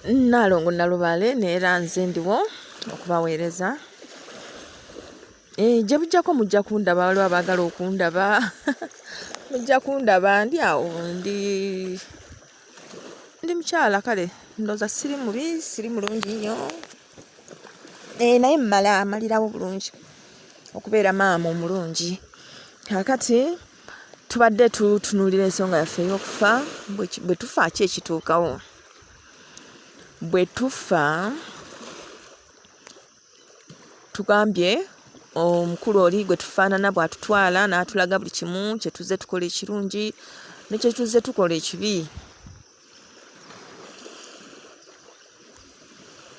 Nalongo nalubale neera nze ndiwo okubaweereza. Gye bujjako mujja kundaba waliwo abaagala okundaba mujja kundaba ndi awo ndi mukyala kale ndooza siri mubi siri mulungi nnyo naye malirawo bulungi okubeera maama omulungi. Kakati tubadde tutunuulira ensonga yaffe ey'okufa bwe tufa ki ekituukawo. Bwe tufa tugambye omukulu oli gwe tufaanana bw'atutwala n'atulaga buli kimu kye tuzze tukola ekirungi ne kye tuzze tukola ekibi.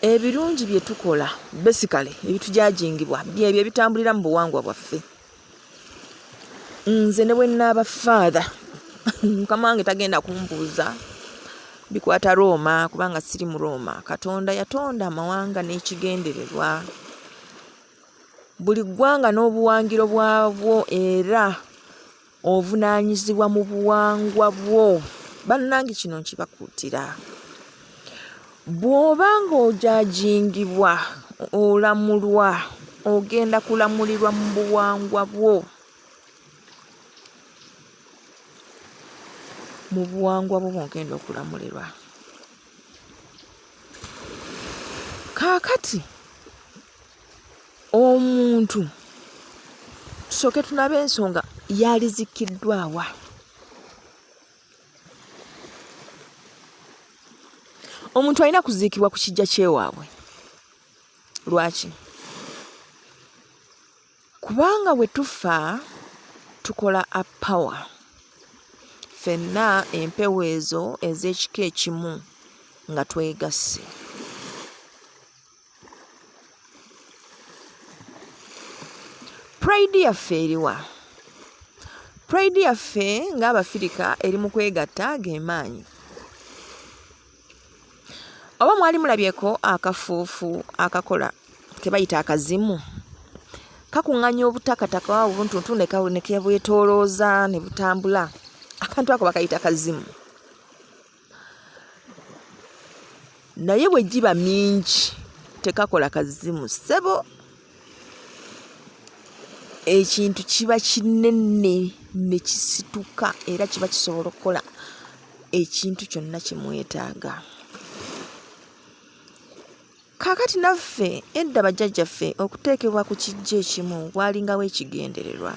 Ebirungi bye tukola basically ebitujajingibwa byebyo ebitambulira mu buwangwa bwaffe. Nze ne bwe nnaaba father mukama wange tagenda kumbuuza bikwata Roma kubanga siri mu Roma. Katonda yatonda amawanga n'ekigendererwa, buli ggwanga n'obuwangiro bwabwo era ovunaanyizibwa mu buwangwa bwo. Bannange kino nkibakuutira. Bw'oba ng'ojajingibwa olamulwa ogenda kulamulirwa mu buwangwa bwo. Mu buwangwa bwo bw'ogenda okulamulirwa. Kaakati omuntu tusooke tunabe ensonga yalizikiddwawa. Omuntu alina kuziikibwa ku kijja kyewaabwe. Lwaki? Kubanga bwe tufa tukola a power. Ffenna empewo ezo ez'ekika ekimu nga twegasse. Pride yaffe eriwa? Pride yaffe ng'Abafirika eri mu kwegatta g'emaanyi. Oba mwali mulabyeko akafuufu akakola ke bayita akazimu? Kakuŋŋanya obutakataka obuntuntu ne kebwetoolooza ne butambula. Akantu ako bakayita kazimu. Naye bwe giba mingi tekakola kazimu ssebo. Ekintu kiba kinene ne kisituka era kiba kisobola okukola ekintu kyonna kye mwetaaga. Kaakati naffe edda bajjajjaffe okuteekebwa ku kijja ekimu bwalingawo ekigendererwa,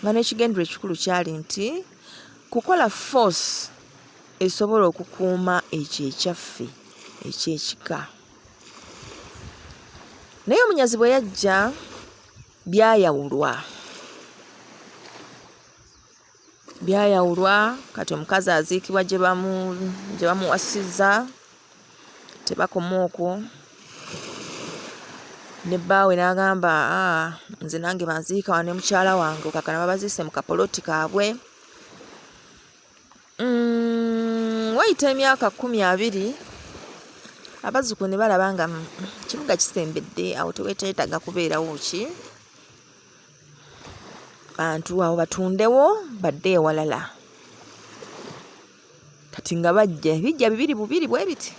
nga n'ekigendererwa ekikulu kyali nti kukola force esobola okukuuma ekyo ekyaffe ekyekika. Naye omunyazi bwe yajja byayawulwa. Kati omukazi aziikibwa gye bamuwasizza tebakoma okwo. Ne bbaawe n'agamba nze nange banziika wano ne mukyala wange okakana babaziise mu kapoloti kaabwe. Wayita emyaka 20 abazzukulu ne balaba nga kibuga kisembedde awo teweetaaga kubeerawo ki. Bantu awo batundewo badde ewalala. Kati nga bijja 2 bwe biti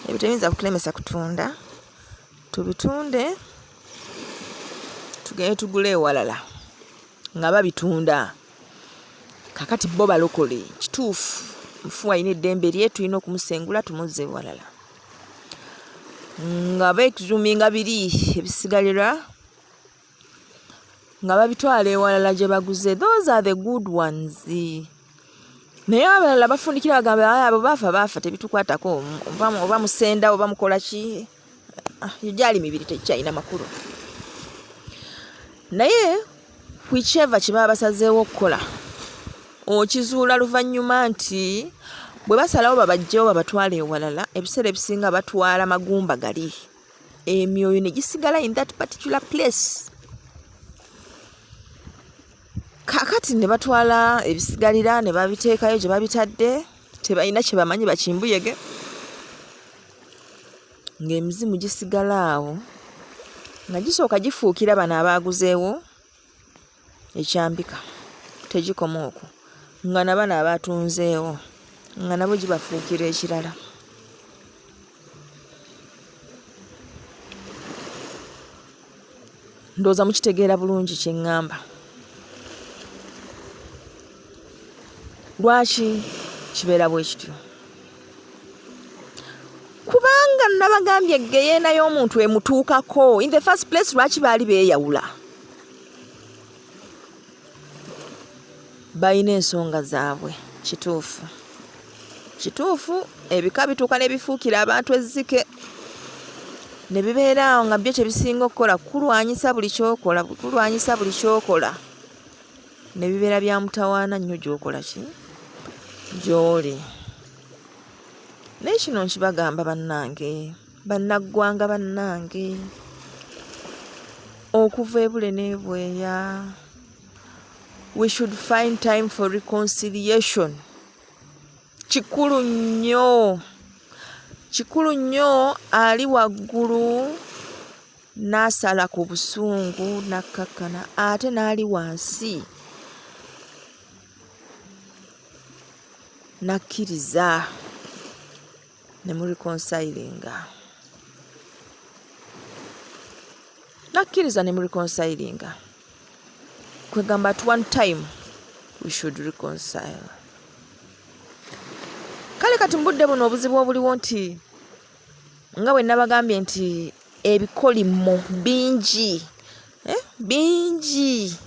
ebyo tebiyinza kutulemesa kutunda. Tubitunde tugende tugule ewalala nga babitunda. Kakati bo balokole kituufu mufu alina eddembe lye tulina okumusengula tumuzze ewalala. Nga beekizuminga biri ebisigalira nga babitwala ewalala gye baguze. Those are the good ones. Naye abalala bafundikira bagamba abo baafa tebitukwatako oba musenda oba mukola ki. Gyali mibiri tekyalina makulu. Naye whichever kye baba basazeewo okukola okizuula luvannyuma nti bwe basalawo babajjewo babatwala ewalala, ebiseera ebisinga batwala magumba gali, emyoyo ne gisigala in that particular place. Kakati ne batwala ebisigalira ne babiteekayo gye babitadde, tebalina kye bamanyi bakimbuyege, ng'emizimu gisigala awo nga gisooka gifuukira bano abaaguzeewo ekyambika. Tegikoma okwo, nga na bano abatunzeewo nga nabo gibafuukira ekirala. ndowooza mukitegeera bulungi kye ŋŋamba. Lwaki kibeera bwe kityo? Kubanga nabagambye geyeena y'omuntu emutuukako. In the first place, lwaki baali beeyawula? Balina ensonga zaabwe. Kituufu ebika bituuka ne bifuukira abantu ezzike, ne bibeera awo nga byo kye bisinga okukola kulwanyisa buli kyokola, ne bibeera bya mutawaana nnyo gy'okola ki? Gy'oli. Naye kino nkibagamba bannange, bannaggwanga bannange, okuva ebule n'ebweya, we should find time for reconciliation. Kikulu nnyo. Ali waggulu n'asala ku busungu n'akkakkana, ate n'ali wansi n'akkiriza ne mu reconcilinga. Kwegamba at one time we should reconcile. Kale kati mu budde buno obuzibu obuliwo nti nga bwe nabagambye nti ebikolimo bingi, bingi.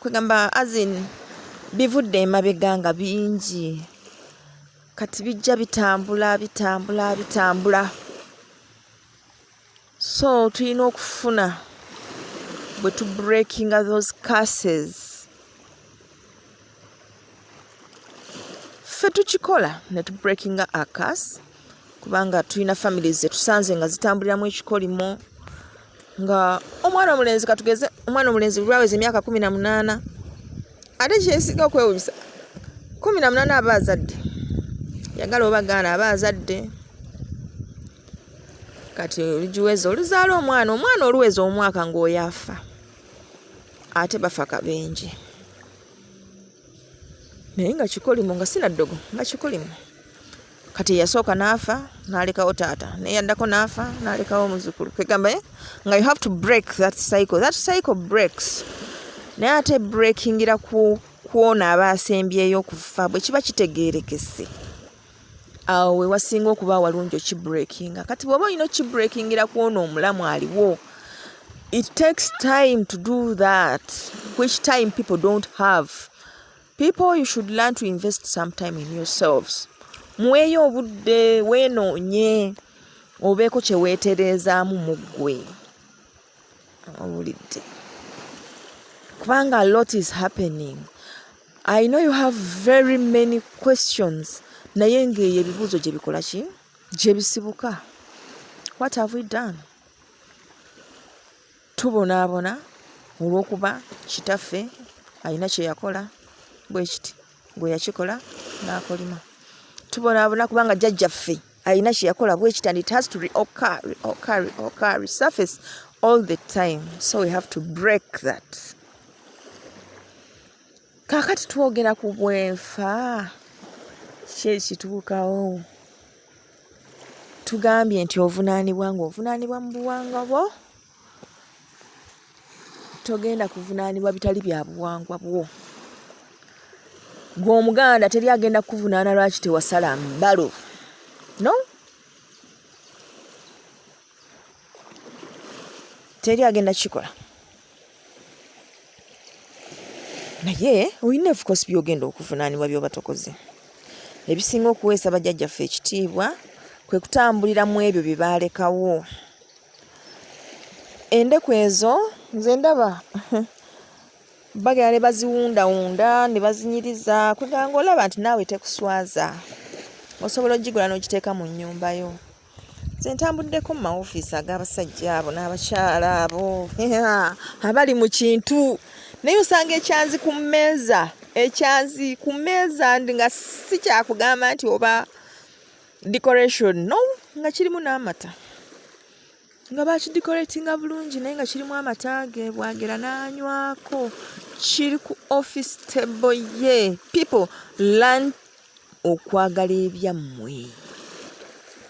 Kwegamba azin bivudde emabega nga bingi. Kati bijja bitambula. So tulina okufuna bwe tu breaking those curses. Ffe tukikola ne tu breaking a curse, kubanga tulina families zetusanze nga zitambuliramu ekikolimo, nga omwana omulenzi katugeze, omwana omulenzi lwaweza emyaka 18, ate kyesiga okwewunyisa 18 aba azadde. Yagala obagaana aba azadde. Kati olugiweza oluzaala omwana oluweza omwaka ng'oyo afa, ate bafa kabenje. Naye nga kikolimo, nga sinaddogo, nga kikolimo. Kati yasooka n'afa n'alekawo taata, naye yaddako n'afa n'alekawo muzzukulu. Kwegamba nga you have to break that cycle. That cycle breaks. Naye ate breakingira kw'ono aba asembyeyo okufa bwe kiba kitegeerekese, awo we wasinga okuba walungi okibreakinga. Kati bw'oba olina okibreakingira kw'ono omulamu aliwo, it takes time to do that, which time people don't have. People, you should learn to invest some time in yourselves. Muweeyo obudde, weenoonye, obeeko kye weetereezaamu mu ggwe. Owulidde? Kubanga a lot is happening. I know you have very many questions. Naye ng'eyo ebibuuzo gye bikola ki? Gye bisibuka. What have we done? Tubonaabona olw'okuba kitaffe alina kye yakola bwe kiti, bwe yakikola n'akolima. Tubonaabona kubanga jjajjaffe alina kye yakola bwe kiti, and it has to resurface all the time. So we have to break that. Kaakati twogera ku bwenfa, kyekituukawo. Tugambye nti ovunaanibwa ng'ovunaanibwa mu buwangwa bwo, togenda kuvunaanibwa bitali bya buwangwa bwo. Gwe Omuganda teri agenda kuvunaana lwaki tewasala mbalo. No? Teri agenda kikola. Naye olina of course by'ogenda okuvunaanibwa by'obatokoze. Ebisinga okuweesa bajjajjaffe ekitiibwa kwe kutambulira mu ebyo bye baalekawo. Endeku ezo nze ndaba bagenda ne baziwundawunda ne bazinyiriza, kweganga olaba nti naawe tekuswaza. Osobola ogigula n'ogiteeka mu nnyumbayo. Nze ntambuddeko mu maofiisi ag'abasajja abo n'abakyala abo abali mu kintu, naye osanga ekyanzi ku mmeeza, nga si kyakugamba nti oba decoration, no, nga kirimu n'amata, nga bakidecoratinga bulungi, naye nga kirimu amata ge bwagera n'anywako, kiri ku office table ye. People, learn okwagala ebyammwe.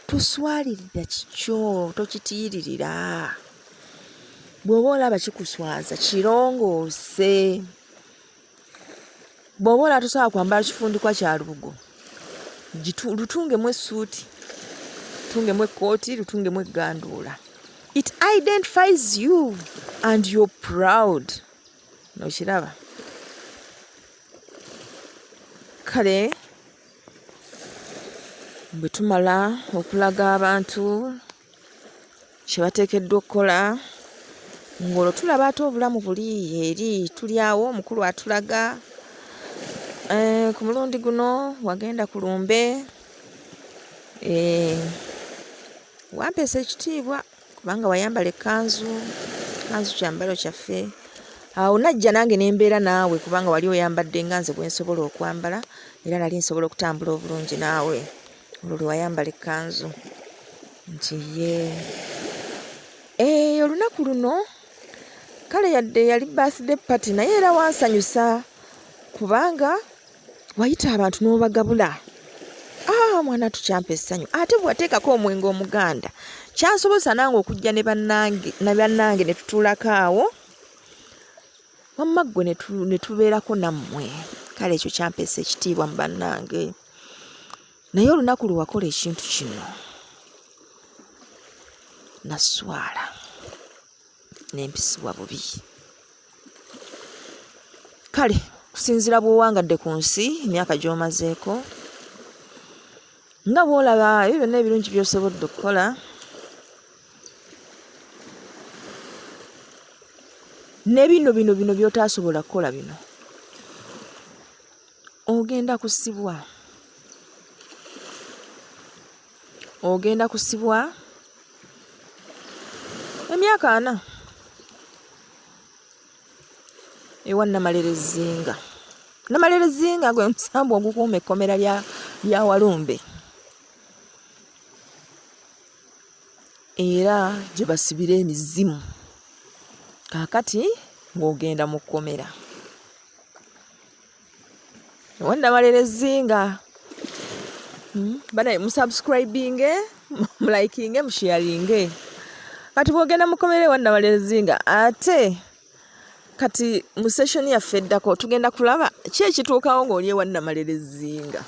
Toswalirira kikyo, tokitiyiririra. bw'oba olaba kikuswaza kirongoose. Bw'oba olaba tosobola kwambala kifundikwa kya lubugo, lutungemu essuuti, lutungemu ekkooti, lutungemu egganduula. It identifies you and you're proud. Nokiraba? Kale bwe tumala okulaga abantu kye bateekeddwa okukola, ng'olwo tulaba ate obulamu buli eri, tuli awo omukulu atulaga. Ku mulundi guno wagenda ku lumbe, wampeesa ekitiibwa kubanga wayambala ekkanzu kyambalo kyaffe. Awo najja nange ne mbeera naawe kubanga wali oyambadde nga nze bwe nsobola okwambala, era nali nsobola okutambula obulungi naawe olwo lwe wayambala ekkanzu. Nti olunaku luno kale yadde yali birthday party naye era wansanyusa kubanga wayita abantu n'obagabula. Mwana tukyampa essanyu. Ate bwateekako omwenge omuganda kyansobosa nange okujja ne bannange ne tutuulako awo, wamma ggwe ne tubeerako nammwe. Kale ekyo kyampeesa ekitiibwa mu bannange. Naye olunaku lwe wakola ekintu kino naswala n'empisibwa bubi. Kale kusinziira bw'owangadde ku nsi emyaka gy'omazeeko, nga bw'olaba ebyo byonna ebirungi by'osobodde okukola, ne bino by'otaasobola kukola bino, ogenda kusibwa. Ogenda kusibwa emyaka 4 ewa Namalelezinga. Namalelezinga gwe musambu ogukuuma ekkomera lya Walumbe, era gye basibira emizimu. Kaakati ng'ogenda mu kkomera ewa Namalelezinga. Banaye musubscribinge, mulayikinge, musharinge. Kati bw'ogenda mu kkomera ewa Namalelezinga, ate kati mu session yaffe eddako tugenda kulaba ki ekituukawo ng'oli ewa Namalelezinga.